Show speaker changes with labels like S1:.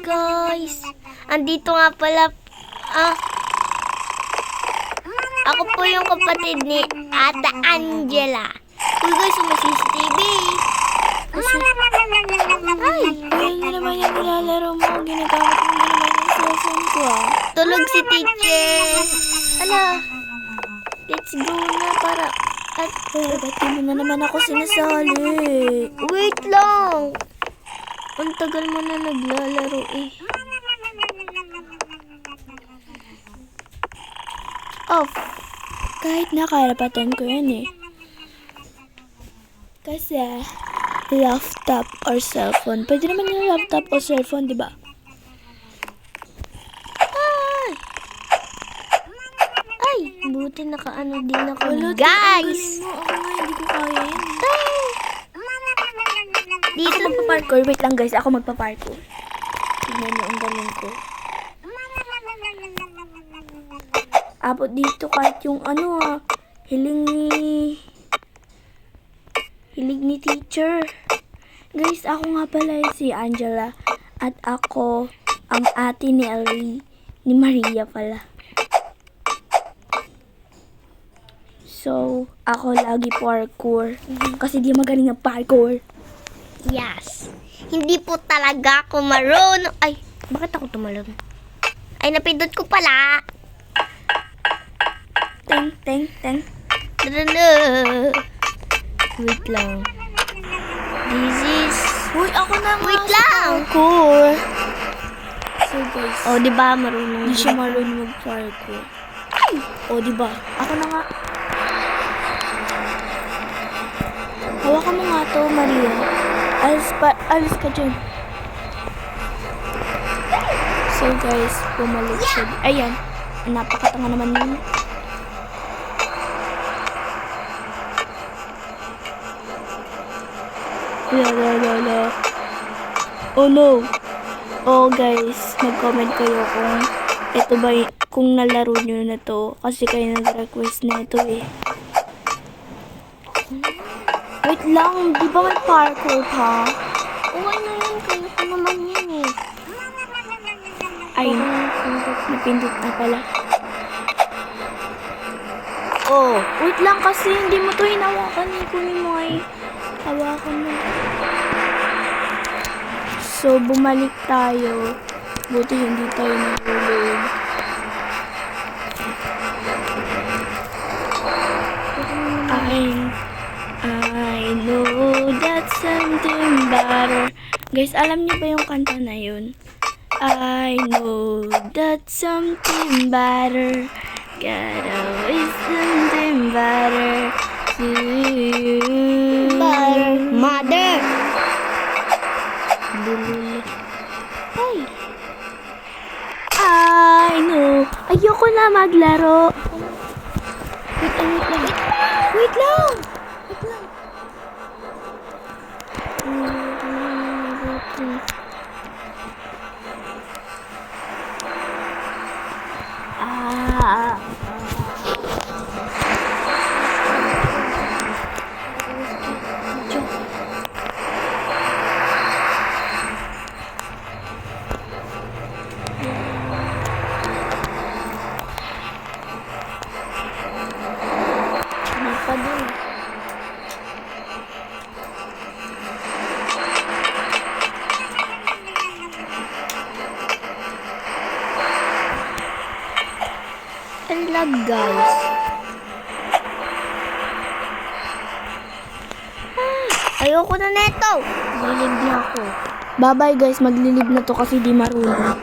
S1: guys. Andito nga pala. Ako po yung kapatid ni Ate Angela. Uy guys, may CCTV. Ay,
S2: Ayun na naman yung nilalaro mo. Ginagamit mo na naman yung cellphone ko
S1: tulog si teacher. Ala, let's go na para...
S2: Ba't di mo na naman ako sinasali?
S1: Wait lang. Ang tagal mo na naglalaro eh. Off.
S2: Kahit nakarapatan ko yan eh. Kasi, laptop or cellphone. Pwede naman yung laptop or cellphone, di ba?
S1: Ay, buti nakaano din ako.
S2: Wala,
S1: Guys!
S2: mo. Ako nga, hindi ko kaya yan.
S1: Dito
S2: Ako magpa-parkour. Wait lang guys, ako magpa-parkour. Tignan mo ang galing ko. Abot dito kahit yung hiling ni teacher. Guys, ako nga pala si Angela. At ako ang ate ni Ellie. Ni Maria pala. So, ako lagi parkour. Kasi di magaling ang parkour.
S1: Yes. Hindi po talaga ako marunong. Ay, bakit ako tumalon? Ay, napindot ko pala.
S2: Teng, teng, teng.
S1: Dadada. Wait lang. This is...
S2: Uy, ako na nga
S1: Wait
S2: sa
S1: lang.
S2: parkour. So guys,
S1: Oh, di ba marunong?
S2: hindi siya marunong mag-parkour. O, di ba? Ako na nga. Hawakan mo nga to, Maria. Alis ka dyan. So guys, bumalik siya. Ayan. Napakatanga naman yun. La. Oh no. Oh guys, mag-comment kayo kung ito ba kung nalaro nyo na to. Kasi kayo nag-request na ito eh. Wait lang, di ba may parkour pa?
S1: Okay na yun. Kaya ko naman yan eh.
S2: Ay, napindot na pala.
S1: Oh.
S2: Wait lang kasi hindi mo to hinawakan eh. Kunin mo ay hawakan mo. So, bumalik tayo. Buti hindi tayo nahulog. I know that something better. Guys, alam niyo ba yung kanta na yun? I know that something better. Got always something better to you.
S1: Mother.
S2: Ay. I know. Ayoko na maglaro. Wait lang. Wait lang. Pa dun.
S1: Ang lag guys. Ayoko na neto. Maglilib na ako.
S2: Bye-bye guys, maglilib na to kasi di marunong.